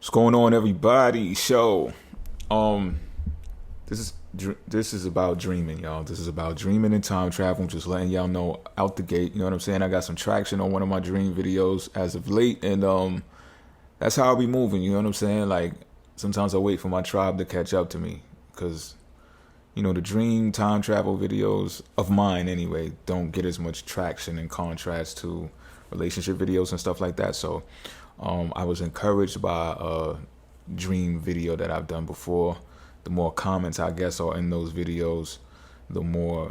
What's going on, everybody? Um, this is about dreaming, y'all. This is about dreaming and time travel. Just letting y'all know out the gate. You know what I'm saying? I got some traction on one of my dream videos as of late, and that's how I'll be moving. You know what I'm saying? Like sometimes I wait for my tribe to catch up to me, because the dream time travel videos of mine anyway don't get as much traction in contrast to relationship videos and stuff like that. So I was encouraged by a dream video that I've done before. The more comments I guess are in those videos, the more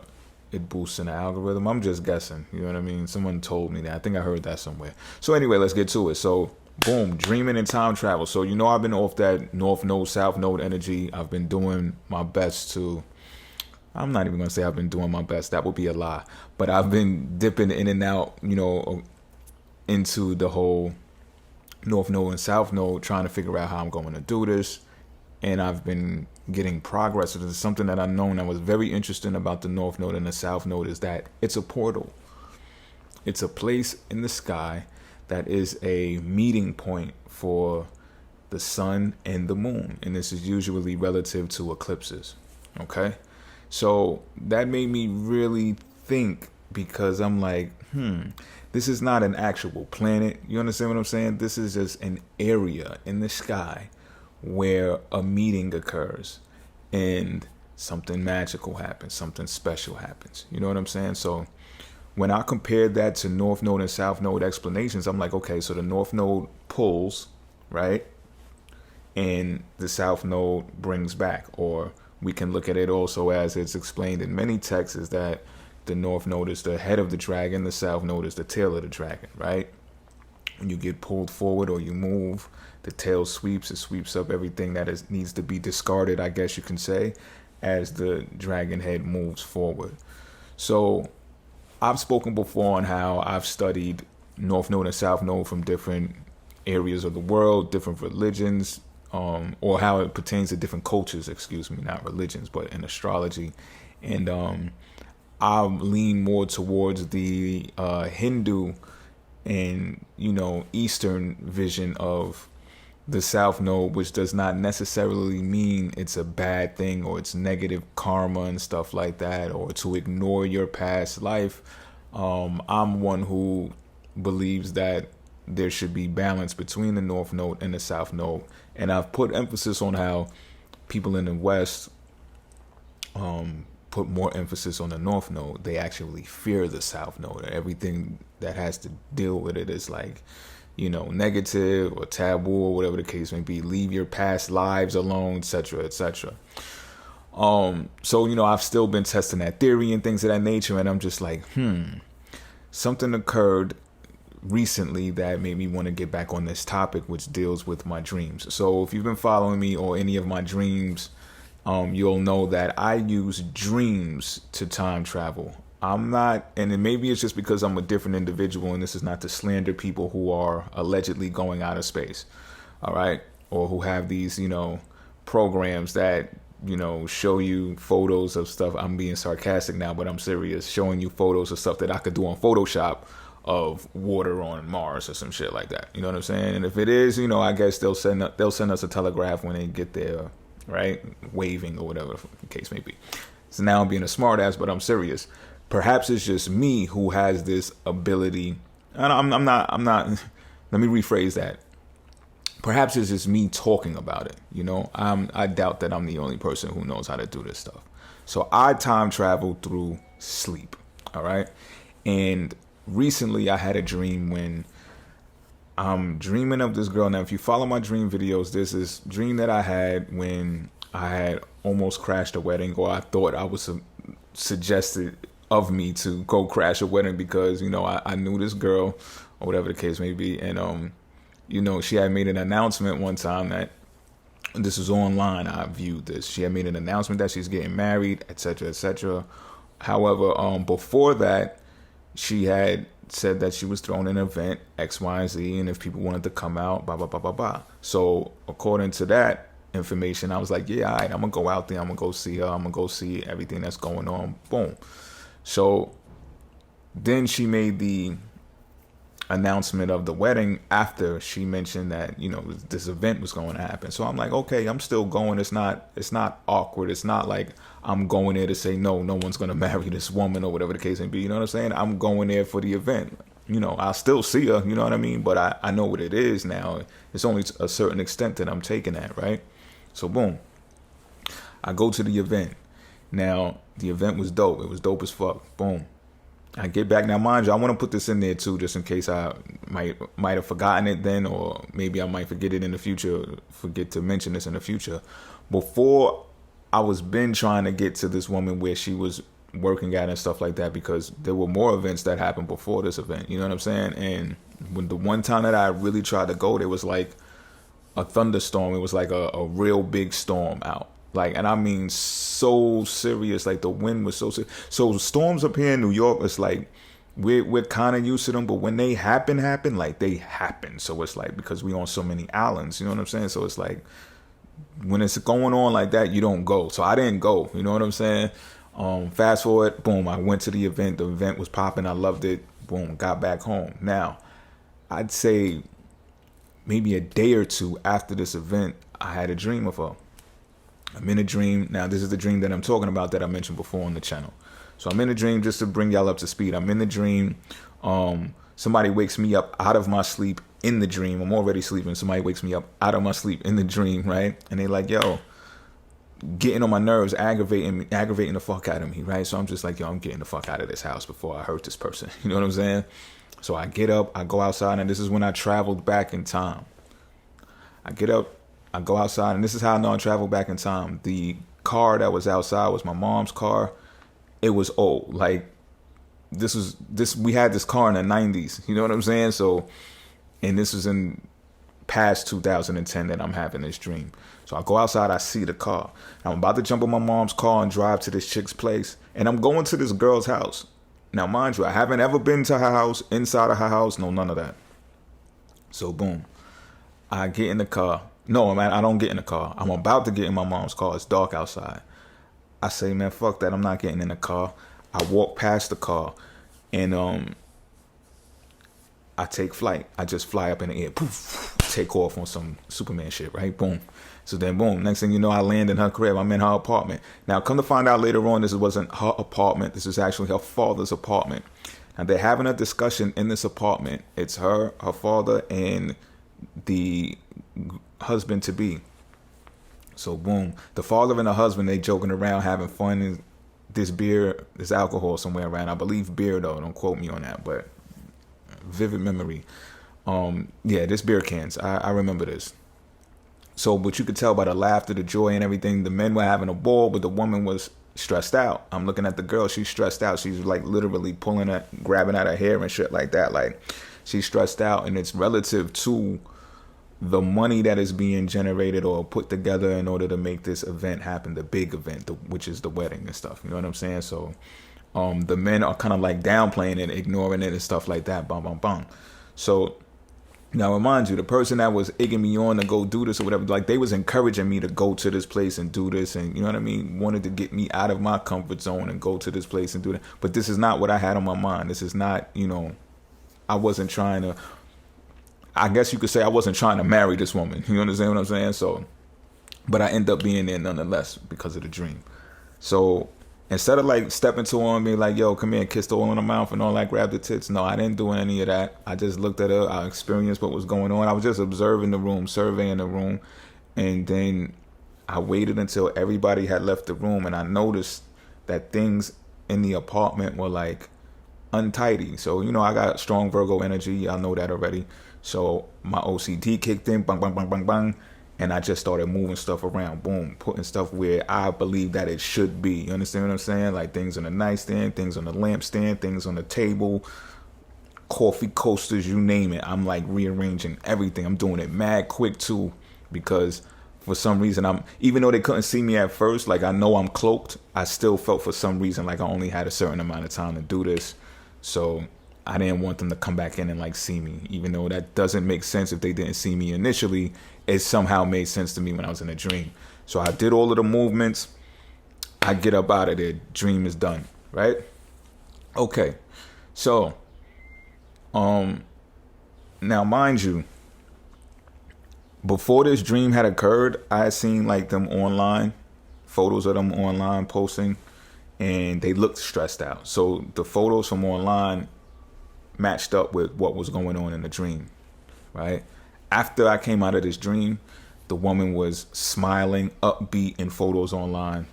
it boosts in the algorithm. I'm just guessing, you know what I mean? Someone told me that. I think I heard that somewhere. So anyway, let's get to it. So boom, dreaming and time travel. So I've been off that North Node, South Node energy. I've been doing my best to, I'm not even going to say I've been doing my best. That would be a lie. But I've been dipping in and out, into the whole North Node and South Node, trying to figure out how I'm going to do this. And I've been getting progress. It is something that I've known that was very interesting about the North Node and the South Node, is that it's a portal. It's a place in the sky that is a meeting point for the sun and the moon. And this is usually relative to eclipses. Okay? So that made me really think, because I'm like, this is not an actual planet. You understand what I'm saying? This is just an area in the sky where a meeting occurs and something magical happens, something special happens. You know what I'm saying? So when I compared that to North Node and South Node explanations, I'm like, okay, so the North Node pulls, right? And the South Node brings back. Or we can look at it also as it's explained in many texts, is that the North Node is the head of the dragon, the South Node is the tail of the dragon, right? When you get pulled forward or you move, the tail sweeps. It sweeps up everything that needs to be discarded, I guess you can say, as the dragon head moves forward. So I've spoken before on how I've studied North Node and South Node from different areas of the world, different religions, or how it pertains to different cultures, not religions, but in astrology. And I lean more towards the Hindu and, Eastern vision of the South Node, which does not necessarily mean it's a bad thing or it's negative karma and stuff like that, or to ignore your past life. I'm one who believes that there should be balance between the North Node and the South Node. And I've put emphasis on how people in the West put more emphasis on the North Node. They actually fear the South Node. Everything that has to deal with it is like, negative or taboo or whatever the case may be. Leave your past lives alone, etc., etc. So, I've still been testing that theory and things of that nature, and I'm just like, something occurred recently that made me want to get back on this topic, which deals with my dreams. So if you've been following me or any of my dreams, you'll know that I use dreams to time travel. I'm not, and maybe it's just because I'm a different individual, and this is not to slander people who are allegedly going out of space, all right, or who have these, programs that, show you photos of stuff. I'm being sarcastic now, but I'm serious, showing you photos of stuff that I could do on Photoshop of water on Mars or some shit like that. You know what I'm saying? And if it is, I guess they'll send us a telegraph when they get there, right? Waving or whatever the case may be. So now I'm being a smart ass, but I'm serious. Perhaps it's just me who has this ability. And I'm not, let me rephrase that. Perhaps it's just me talking about it. I doubt that I'm the only person who knows how to do this stuff. So I time travel through sleep. All right. And recently I had a dream when I'm dreaming of this girl. Now, if you follow my dream videos, there's this dream that I had when I had almost crashed a wedding, or I thought I was suggested of me to go crash a wedding because, I knew this girl or whatever the case may be. And, she had made an announcement one time that this was online. I viewed this. She had made an announcement that she's getting married, etc., etc. However, before that, she had said that she was throwing an event X, Y, and Z, and if people wanted to come out, blah, blah, blah, blah, blah. So according to that information, I was like, yeah, all right, I'm going to go out there. I'm going to go see her. I'm going to go see everything that's going on. Boom. So then she made the announcement of the wedding after she mentioned that, you know, this event was going to happen. So I'm like, okay, I'm still going. It's not awkward. It's not like I'm going there to say no one's going to marry this woman or whatever the case may be. You know what I'm saying? I'm going there for the event. You know, I'll still see her, you know what I mean? But I know what it is now. It's only a certain extent that I'm taking that, right? So boom, I go to the event. Now, the event was dope. It was dope as fuck. Boom. I get back. Now, mind you, I want to put this in there too, just in case I might have forgotten it then, or maybe I might forget it in the future, forget to mention this in the future. Before, I was been trying to get to this woman where she was working at and stuff like that, because there were more events that happened before this event. You know what I'm saying? And when the one time that I really tried to go, there was like a thunderstorm. It was like a real big storm out. Like, and I mean so serious. Like the wind was so serious. So storms up here in New York, it's like we're kind of used to them, but when they happen, like they happen. So it's like, because we on so many islands, you know what I'm saying? So it's like when it's going on like that, you don't go. So I didn't go. You know what I'm saying? Fast forward, boom, I went to the event. The event was popping. I loved it. Boom, got back home. Now, I'd say maybe a day or two after this event, I had a dream of her. I'm in a dream. Now, this is the dream that I'm talking about that I mentioned before on the channel. So I'm in a dream, just to bring y'all up to speed. I'm in the dream. Somebody wakes me up out of my sleep in the dream. I'm already sleeping. Somebody wakes me up out of my sleep in the dream, right? And they like, yo, getting on my nerves, aggravating the fuck out of me, right? So I'm just like, yo, I'm getting the fuck out of this house before I hurt this person. You know what I'm saying? So I get up, I go outside, and this is when I traveled back in time. I get up, I go outside, and this is how I know I traveled back in time. The car that was outside was my mom's car. It was old. Like, we had this car in the 90s. You know what I'm saying? So, and this was in past 2010 that I'm having this dream. So I go outside, I see the car. I'm about to jump in my mom's car and drive to this chick's place. And I'm going to this girl's house. Now, mind you, I haven't ever been to her house, inside of her house, no, none of that. So, boom. I get in the car. No, man, I don't get in the car. I'm about to get in my mom's car. It's dark outside. I say, man, fuck that. I'm not getting in the car. I walk past the car, and I take flight. I just fly up in the air. Poof, take off on some Superman shit, right? Boom. So then, boom, next thing you know, I land in her crib. I'm in her apartment. Now, come to find out later on, this wasn't her apartment. This is actually her father's apartment. And they're having a discussion in this apartment. It's her father, and the husband-to-be. So, boom, the father and the husband, they joking around, having fun. And this beer, this alcohol somewhere around. I believe beer, though. Don't quote me on that, but vivid memory. Yeah, this beer cans. I remember this. So, but you could tell by the laughter, the joy, and everything, the men were having a ball, but the woman was stressed out. I'm looking at the girl. She's stressed out. She's like literally grabbing at her hair and shit like that. Like, she's stressed out, and it's relative to the money that is being generated or put together in order to make this event happen, the big event, which is the wedding and stuff. You know what I'm saying? So, the men are kind of like downplaying it, ignoring it and stuff like that. Bum, bum, bum. So, now, remind you, the person that was egging me on to go do this or whatever, like, they was encouraging me to go to this place and do this, and you know what I mean, wanted to get me out of my comfort zone and go to this place and do that. But this is not what I had on my mind. This is not, you know, I wasn't trying to, I guess you could say I wasn't trying to marry this woman. You understand what I'm saying? So, but I end up being there nonetheless because of the dream. So, instead of like stepping to her and being like, yo, come here, kiss the oil in the mouth and all that, grab the tits. No, I didn't do any of that. I just looked at her. I experienced what was going on. I was just observing the room, surveying the room. And then I waited until everybody had left the room. And I noticed that things in the apartment were like untidy. So, you know, I got strong Virgo energy. I know that already. So my OCD kicked in, bang, bang, bang, bang, bang. And I just started moving stuff around, boom, putting stuff where I believe that it should be. You understand what I'm saying? Like things on the nightstand, things on the lampstand, things on the table, coffee coasters, you name it. I'm like rearranging everything. I'm doing it mad quick too, because for some reason even though they couldn't see me at first, like I know I'm cloaked, I still felt for some reason like I only had a certain amount of time to do this. So I didn't want them to come back in and like see me, even though that doesn't make sense. If they didn't see me initially, it somehow made sense to me when I was in a dream. So I did all of the movements. I get up out of there. Dream is done, right? Okay. So, Now, mind you, before this dream had occurred, I had seen like them online, photos of them online posting, and they looked stressed out. So the photos from online matched up with what was going on in the dream, right? After I came out of this dream, the woman was smiling, upbeat in photos online,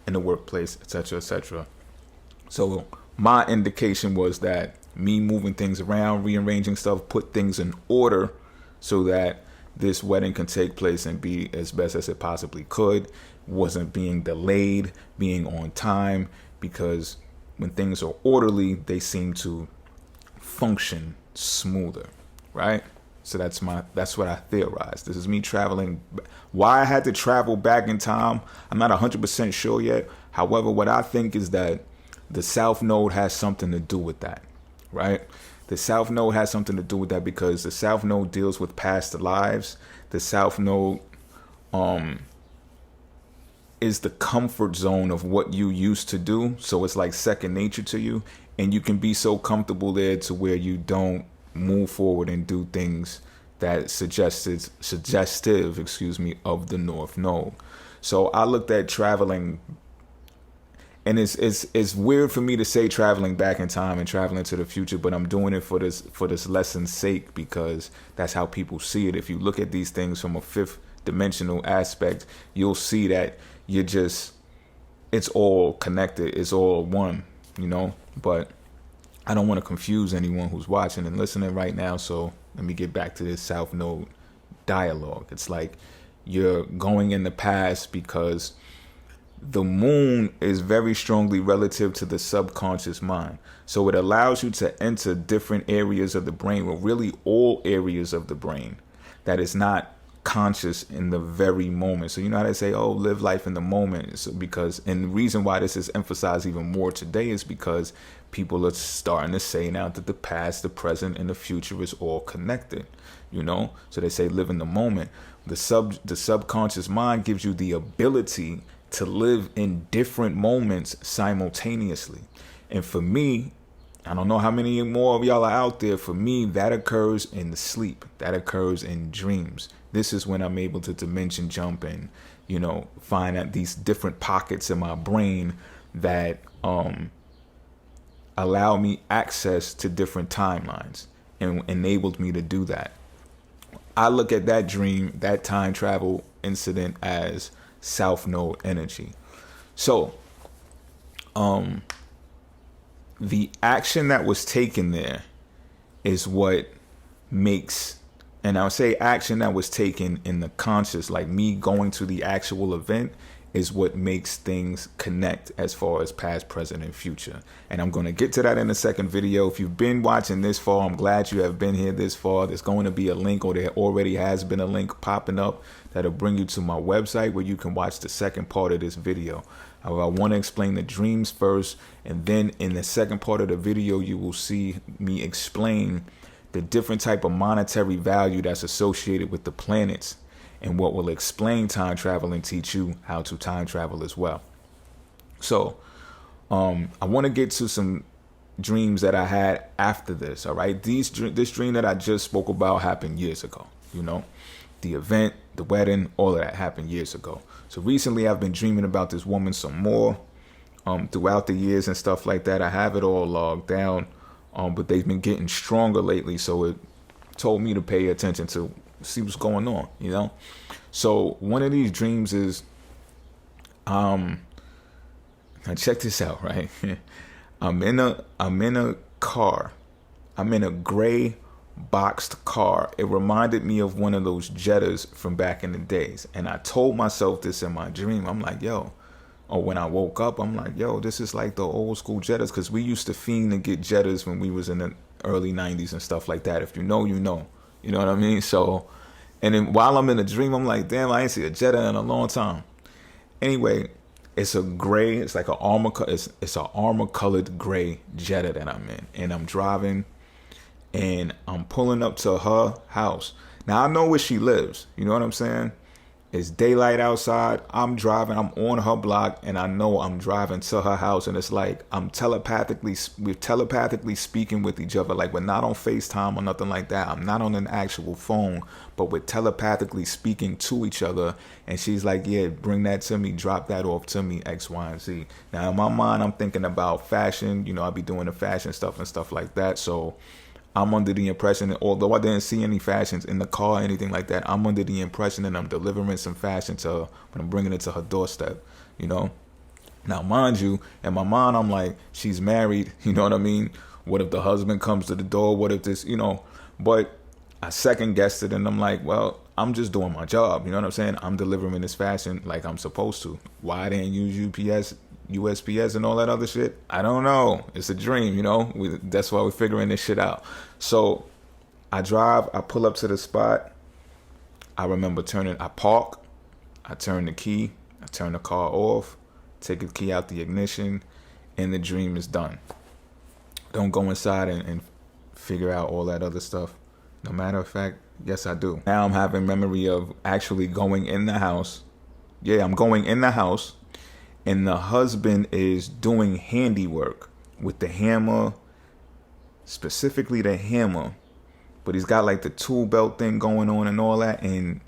in the workplace, etc., etc. So my indication was that me moving things around, rearranging stuff, put things in order so that this wedding can take place and be as best as it possibly could, wasn't being delayed, being on time, because when things are orderly, they seem to function smoother, right? So that's what I theorized. This is me traveling. Why I had to travel back in time, I'm not 100% sure yet. However, what I think is that the South Node has something to do with that, right? The South Node has something to do with that because the South Node deals with past lives. The South Node is the comfort zone of what you used to do. So it's like second nature to you. And you can be so comfortable there to where you don't move forward and do things that suggestive, of the North Node. So I looked at traveling, and it's weird for me to say traveling back in time and traveling to the future, but I'm doing it for this lesson's sake because that's how people see it. If you look at these things from a fifth dimensional aspect, you'll see that it's all connected, it's all one, But I don't want to confuse anyone who's watching and listening right now, so let me get back to this South Node dialogue. It's like you're going in the past because the moon is very strongly relative to the subconscious mind. So it allows you to enter different areas of the brain, or really all areas of the brain that is not conscious in the very moment. So you know how they say, live life in the moment. So and the reason why this is emphasized even more today is because people are starting to say now that the past, the present, and the future is all connected, So they say live in the moment. The subconscious mind gives you the ability to live in different moments simultaneously. And for me, I don't know how many more of y'all are out there. For me, that occurs in the sleep. That occurs in dreams. This is when I'm able to dimension jump and, find out these different pockets in my brain that allow me access to different timelines and enabled me to do that. I look at that dream, that time travel incident as South Node energy. So, the action that was taken there is what makes, and I'll say action that was taken in the conscious, like me going to the actual event, is what makes things connect as far as past, present, and future. And I'm going to get to that in the second video. If you've been watching this far, I'm glad you have been here this far. There's going to be a link, or there already has been a link popping up that'll bring you to my website where you can watch the second part of this video. However, I want to explain the dreams first, and then in the second part of the video, you will see me explain the different type of monetary value that's associated with the planets, and what will explain time travel and teach you how to time travel as well. So, I want to get to some dreams that I had after this. All right, this dream that I just spoke about happened years ago. The event, the wedding, all of that happened years ago. So recently, I've been dreaming about this woman some more. Throughout the years and stuff like that, I have it all logged down. But they've been getting stronger lately, so it told me to pay attention to see what's going on, So one of these dreams is, now check this out, right? I'm in a car. I'm in a gray boxed car. It reminded me of one of those Jettas from back in the days. And I told myself this in my dream. I'm like, or when I woke up, I'm like, this is like the old school Jettas, because we used to fiend to get Jettas when we was in the early 90s and stuff like that. If you know, you know. You know what I mean? So, and then while I'm in a dream, I'm like, damn, I ain't seen a Jetta in a long time. Anyway, it's a gray, it's like it's an armor colored gray Jetta that I'm in. And I'm driving and I'm pulling up to her house. Now I know where she lives. You know what I'm saying? It's daylight outside. I'm driving. I'm on her block, and I know I'm driving to her house. And it's like we're telepathically speaking with each other. Like we're not on FaceTime or nothing like that. I'm not on an actual phone, but we're telepathically speaking to each other. And she's like, "Yeah, bring that to me. Drop that off to me. X, Y, and Z." Now in my mind, I'm thinking about fashion. You know, I'll be doing the fashion stuff and stuff like that. So I'm under the impression, although I didn't see any fashions in the car or anything like that, I'm under the impression that I'm delivering some fashion to her when I'm bringing it to her doorstep, you know? Now, mind you, in my mind, I'm like, she's married, you know what I mean? What if the husband comes to the door? What if this, you know? But I second guessed it and I'm like, well, I'm just doing my job, you know what I'm saying? I'm delivering this fashion like I'm supposed to. Why I didn't use USPS and all that other shit? I don't know. It's a dream, you know? That's why we're figuring this shit out. So I drive, I pull up to the spot. I remember I park, I turn the key, I turn the car off, take the key out the ignition, and the dream is done. Don't go inside and figure out all that other stuff. No matter of fact, yes, I do. Now I'm having memory of actually going in the house. Yeah, I'm going in the house. And the husband is doing handiwork with the hammer, specifically the hammer. But he's got like the tool belt thing going on and all that. And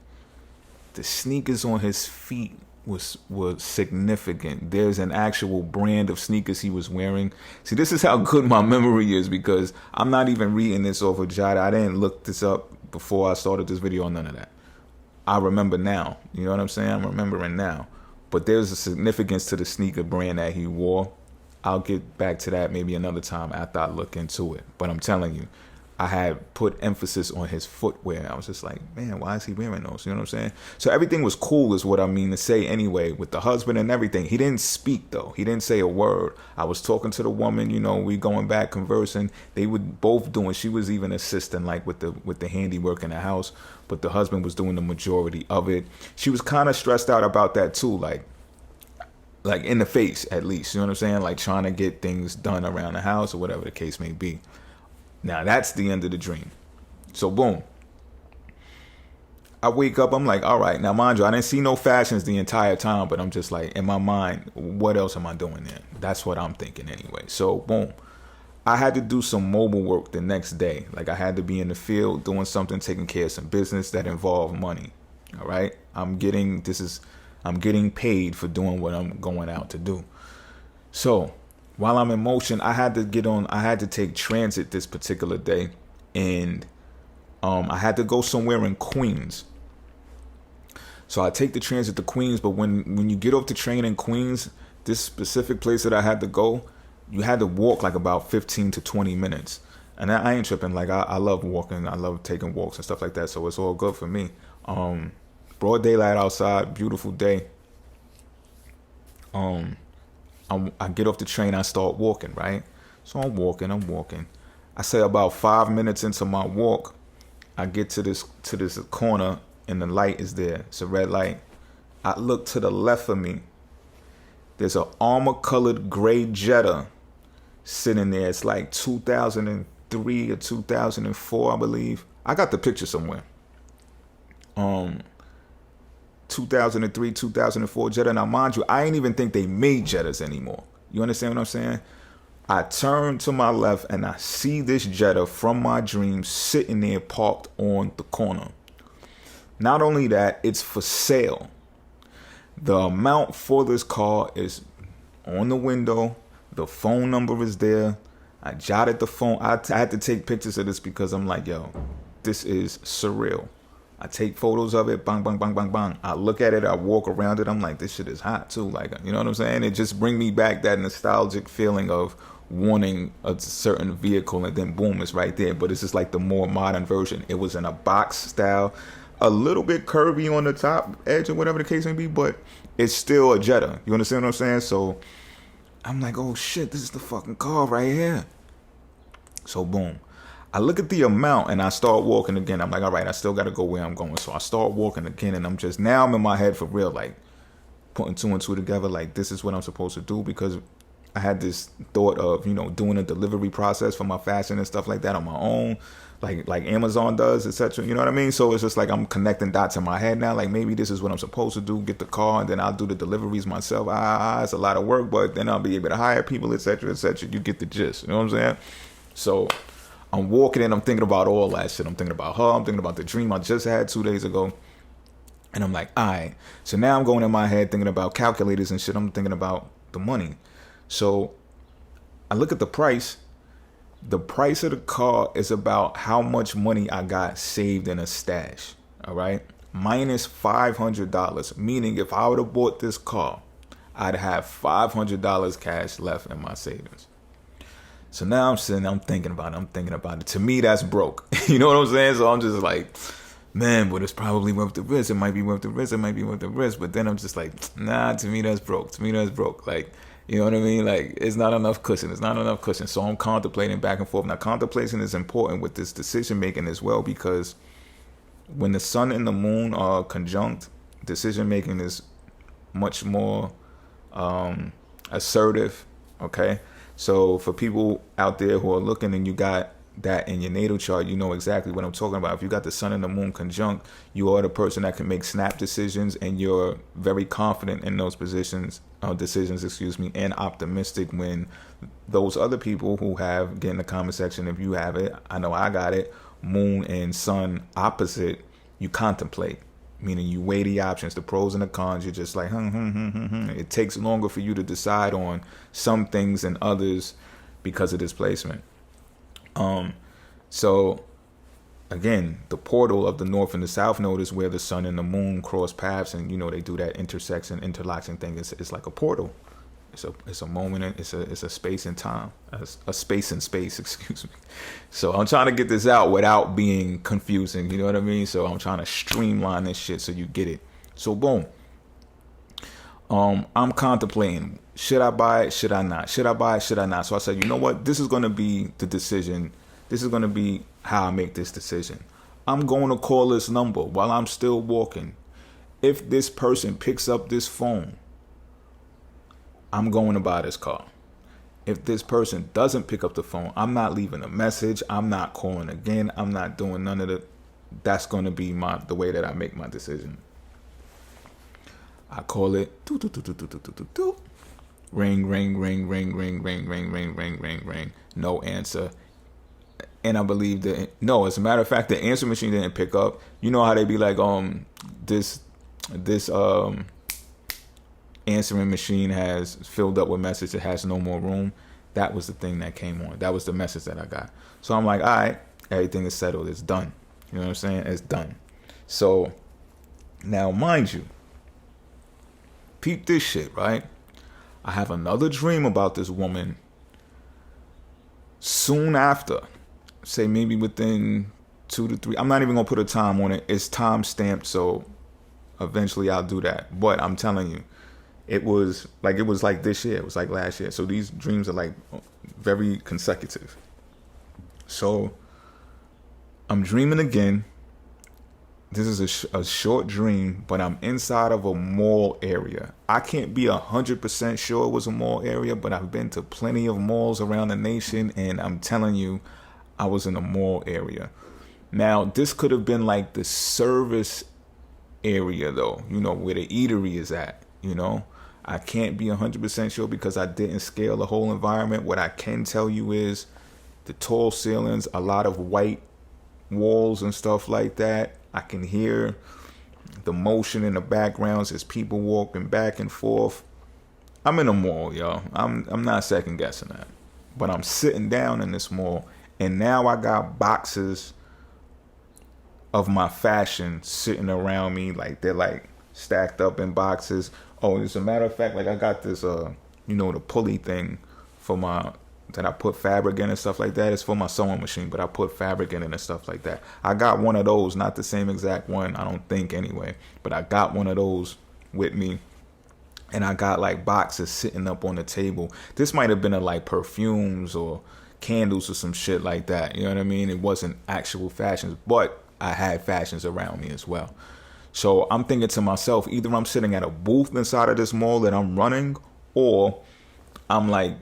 the sneakers on his feet was significant. There's an actual brand of sneakers he was wearing. See, this is how good my memory is because I'm not even reading this off of Jada. I didn't look this up before I started this video on none of that. I remember now. You know what I'm saying? I'm remembering now. But there's a significance to the sneaker brand that he wore. I'll get back to that maybe another time after I look into it. But I'm telling you, I had put emphasis on his footwear. I was just like, man, why is he wearing those? You know what I'm saying? So everything was cool is what I mean to say anyway, with the husband and everything. He didn't speak though. He didn't say a word. I was talking to the woman, you know, we going back conversing. They were both doing, she was even assisting like with the handiwork in the house, but the husband was doing the majority of it. She was kind of stressed out about that too, like in the face at least, you know what I'm saying? Like trying to get things done around the house or whatever the case may be. Now that's the end of the dream. So boom. I wake up, I'm like, all right, now mind you, I didn't see no fashions the entire time, but I'm just like, in my mind, what else am I doing there? That's what I'm thinking anyway. So boom. I had to do some mobile work the next day. Like I had to be in the field doing something, taking care of some business that involved money. All right. I'm getting paid for doing what I'm going out to do. So while I'm in motion, I had to take transit this particular day, and I had to go somewhere in Queens. So I take the transit to Queens, but when you get off the train in Queens, this specific place that I had to go, you had to walk like about 15 to 20 minutes. And I ain't tripping. Like I love walking. I love taking walks and stuff like that. So it's all good for me. Broad daylight outside, beautiful day. I get off the train, I start walking, right? So I'm walking. I say about 5 minutes into my walk, I get to this corner and the light is there. It's a red light. I look to the left of me. There's an armor-colored gray Jetta sitting there. It's like 2003 or 2004, I believe. I got the picture somewhere. 2003, 2004 Jetta. Now, mind you, I ain't even think they made Jettas anymore. You understand what I'm saying? I turn to my left and I see this Jetta from my dreams sitting there parked on the corner. Not only that, it's for sale. The amount for this car is on the window. The phone number is there. I jotted the phone. I had to take pictures of this because I'm like, yo, this is surreal. I take photos of it, bang, bang, bang, bang, bang. I look at it, I walk around it. I'm like, this shit is hot too. Like, you know what I'm saying? It just bring me back that nostalgic feeling of wanting a certain vehicle, and then boom, it's right there. But it's just like the more modern version. It was in a box style, a little bit curvy on the top edge or whatever the case may be, but it's still a Jetta. You understand what I'm saying? So I'm like, oh shit, this is the fucking car right here. So boom. I look at the amount and I start walking again. I'm like, all right, I still got to go where I'm going. So I start walking again, and now I'm in my head for real, like putting two and two together. Like, this is what I'm supposed to do, because I had this thought of, you know, doing a delivery process for my fashion and stuff like that on my own. like Amazon does, etc. You know what I mean? So it's just like I'm connecting dots in my head now. Like maybe this is what I'm supposed to do: get the car, and then I'll do the deliveries myself. It's a lot of work, but then I'll be able to hire people, etc., etc. You get the gist. You know what I'm saying? So I'm walking in. I'm thinking about all that shit. I'm thinking about her. I'm thinking about the dream I just had 2 days ago. And I'm like, all right. So now I'm going in my head thinking about calculators and shit. I'm thinking about the money. So I look at the price. The price of the car is about how much money I got saved in a stash. All right. Minus $500. Meaning if I would have bought this car, I'd have $500 cash left in my savings. So now I'm thinking about it. To me, that's broke. You know what I'm saying? So I'm just like, man, but it's probably worth the risk. It might be worth the risk. But then I'm just like, nah, to me, that's broke. Like, you know what I mean? Like, it's not enough cushion. So I'm contemplating back and forth. Now, contemplation is important with this decision making as well, because when the sun and the moon are conjunct, decision making is much more assertive. Okay. So for people out there who are looking and you got that in your natal chart, you know exactly what I'm talking about. If you got the sun and the moon conjunct, you are the person that can make snap decisions, and you're very confident in those decisions, and optimistic when those other people who have, get in the comment section if you have it, I know I got it, moon and sun opposite, you contemplate. Meaning you weigh the options, the pros and the cons. You're just like, It takes longer for you to decide on some things than others because of this placement. So again, the portal of the north and the south node is where the sun and the moon cross paths, and they do that interlocking thing. It's like a portal. It's a moment. It's a space and time. A space and space. Excuse me. So I'm trying to get this out without being confusing. You know what I mean? So I'm trying to streamline this shit so you get it. So boom. I'm contemplating. Should I buy it? Should I not? Should I buy it? Should I not? So I said, you know what? This is going to be the decision. This is going to be how I make this decision. I'm going to call this number while I'm still walking. If this person picks up this phone, I'm going to buy this car. If this person doesn't pick up the phone, I'm not leaving a message. I'm not calling again. I'm not doing none of the. That's going to be the way that I make my decision. I call it. Ring, ring, ring, ring, ring, ring, ring, ring, ring, ring, ring. No answer. And I believe that, no, as a matter of fact, the answer machine didn't pick up. You know how they be like, this answering machine has filled up with message. It has no more room. That was the thing that came on. That was the message that I got. So I'm like, all right, everything is settled. It's done. You know what I'm saying? It's done. So now, mind you, peep this shit, right? I have another dream about this woman soon after, say maybe within 2 to 3. I'm not even going to put a time on it. It's time stamped, so eventually I'll do that. But I'm telling you, it was like this year. It was like last year. So these dreams are like very consecutive. So I'm dreaming again. This is a short dream, but I'm inside of a mall area. I can't be 100% sure it was a mall area, but I've been to plenty of malls around the nation, and I'm telling you, I was in a mall area. Now, this could have been like the service area, though, where the eatery is at, I can't be 100% sure because I didn't scale the whole environment. What I can tell you is the tall ceilings, a lot of white walls and stuff like that. I can hear the motion in the backgrounds as people walking back and forth. I'm in a mall, y'all. I'm not second guessing that. But I'm sitting down in this mall, and now I got boxes of my fashion sitting around me, like they're like stacked up in boxes. Oh, as a matter of fact, like I got this the pulley thing for that I put fabric in and stuff like that. It's for my sewing machine, but I put fabric in it and stuff like that. I got one of those, not the same exact one, I don't think anyway, but I got one of those with me. And I got like boxes sitting up on the table. This might have been like perfumes or candles or some shit like that. You know what I mean? It wasn't actual fashions, but I had fashions around me as well. So I'm thinking to myself, either I'm sitting at a booth inside of this mall that I'm running, or I'm like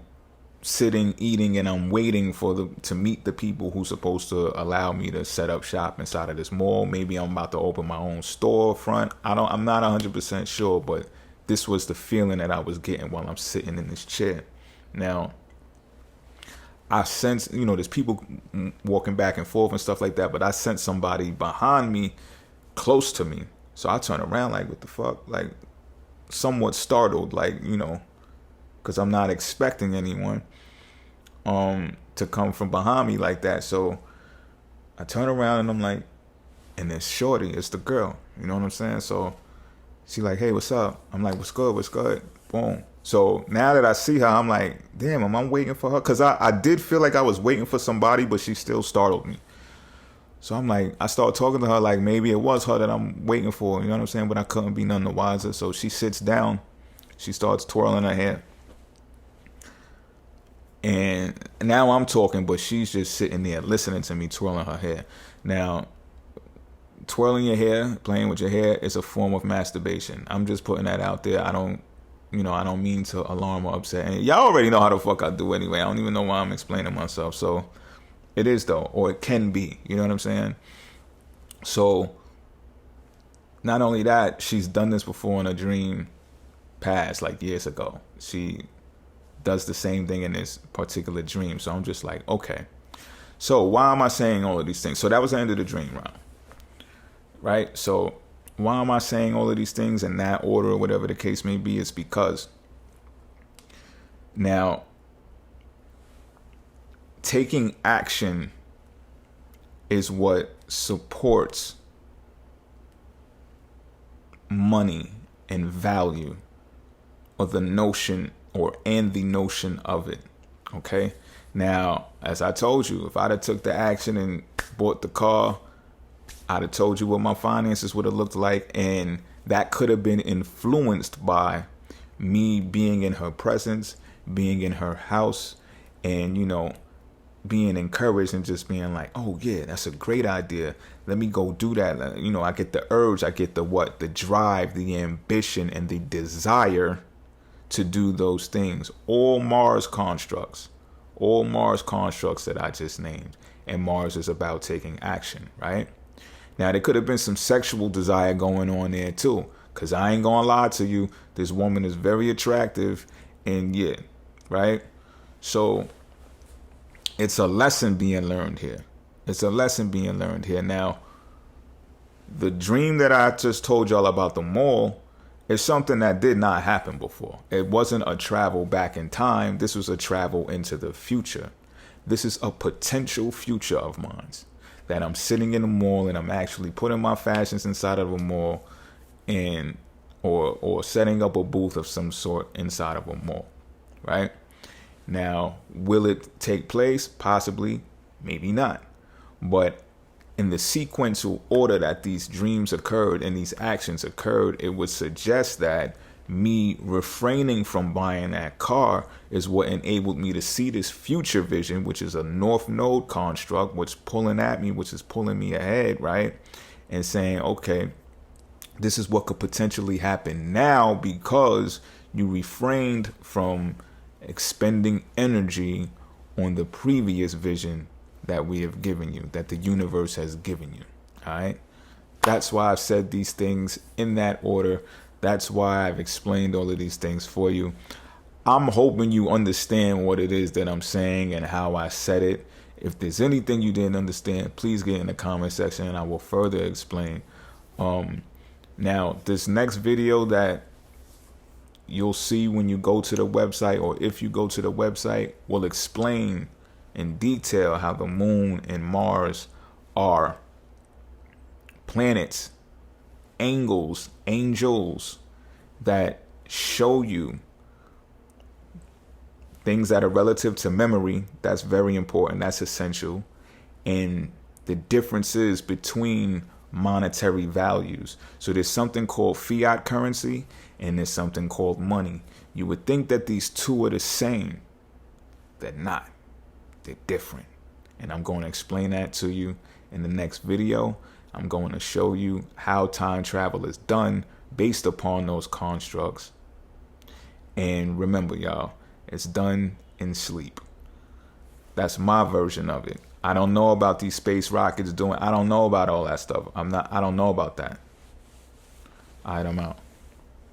sitting, eating, and I'm waiting to meet the people who's supposed to allow me to set up shop inside of this mall. Maybe I'm about to open my own storefront. I'm not 100% sure, but this was the feeling that I was getting while I'm sitting in this chair. Now, I sense, there's people walking back and forth and stuff like that, but I sense somebody behind me, close to me. So I turn around like, what the fuck? Like, somewhat startled, like, because I'm not expecting anyone to come from behind me like that. So I turn around and I'm like, and it's Shorty, it's the girl, you know what I'm saying? So she like, hey, what's up? I'm like, what's good? Boom. So now that I see her, I'm like, damn, am I waiting for her? Because I did feel like I was waiting for somebody, but she still startled me. So I'm like, I start talking to her like maybe it was her that I'm waiting for, you know what I'm saying? But I couldn't be none the wiser. So she sits down, she starts twirling her hair. And now I'm talking, but she's just sitting there listening to me twirling her hair. Now, twirling your hair, playing with your hair is a form of masturbation. I'm just putting that out there. I don't mean to alarm or upset. And y'all already know how the fuck I do anyway. I don't even know why I'm explaining myself. So it is though, or it can be. You know what I'm saying? So not only that, she's done this before in a dream past, like years ago. She does the same thing in this particular dream. So I'm just like, okay. So why am I saying all of these things? So that was the end of the dream round. Right? So why am I saying all of these things in that order or whatever the case may be? It's because now taking action is what supports money and value, or the notion of it. Okay? Now, as I told you, if I'd have took the action and bought the car, I'd have told you what my finances would have looked like, and that could have been influenced by me being in her presence, being in her house, and, being encouraged and just being like, oh yeah, that's a great idea. Let me go do that. I get the urge, I get the drive, the ambition, and the desire to do those things. All Mars constructs that I just named. And Mars is about taking action, right? Now, there could have been some sexual desire going on there too, because I ain't gonna lie to you, this woman is very attractive, and yeah, right? So it's a lesson being learned here. Now, the dream that I just told y'all about the mall is something that did not happen before. It wasn't a travel back in time. This was a travel into the future. This is a potential future of mine, that I'm sitting in a mall and I'm actually putting my fashions inside of a mall, and or setting up a booth of some sort inside of a mall, right? Now, will it take place? Possibly, maybe not. But in the sequential order that these dreams occurred and these actions occurred, it would suggest that me refraining from buying that car is what enabled me to see this future vision, which is a North Node construct, which is pulling me ahead, right? And saying, okay, this is what could potentially happen now because you refrained from expending energy on the previous vision that we have given you, that the universe has given you. All right. That's why I've said these things in that order. That's why I've explained all of these things for you. I'm hoping you understand what it is that I'm saying and how I said it. If there's anything you didn't understand, please get in the comment section and I will further explain. Now, this next video that you'll see when you go to the website, or if you go to the website, will explain in detail how the moon and Mars are planets, angles, angels that show you things that are relative to memory. That's very important. That's essential. And the differences between monetary values. So there's something called fiat currency and there's something called money. You would think that these two are the same. They're not. They're different. And I'm going to explain that to you in the next video. I'm going to show you how time travel is done based upon those constructs. And remember, y'all, It's done in sleep. That's my version of it. I don't know about these space rockets doing. I don't know about all that stuff. I don't know about that. All right, I'm out.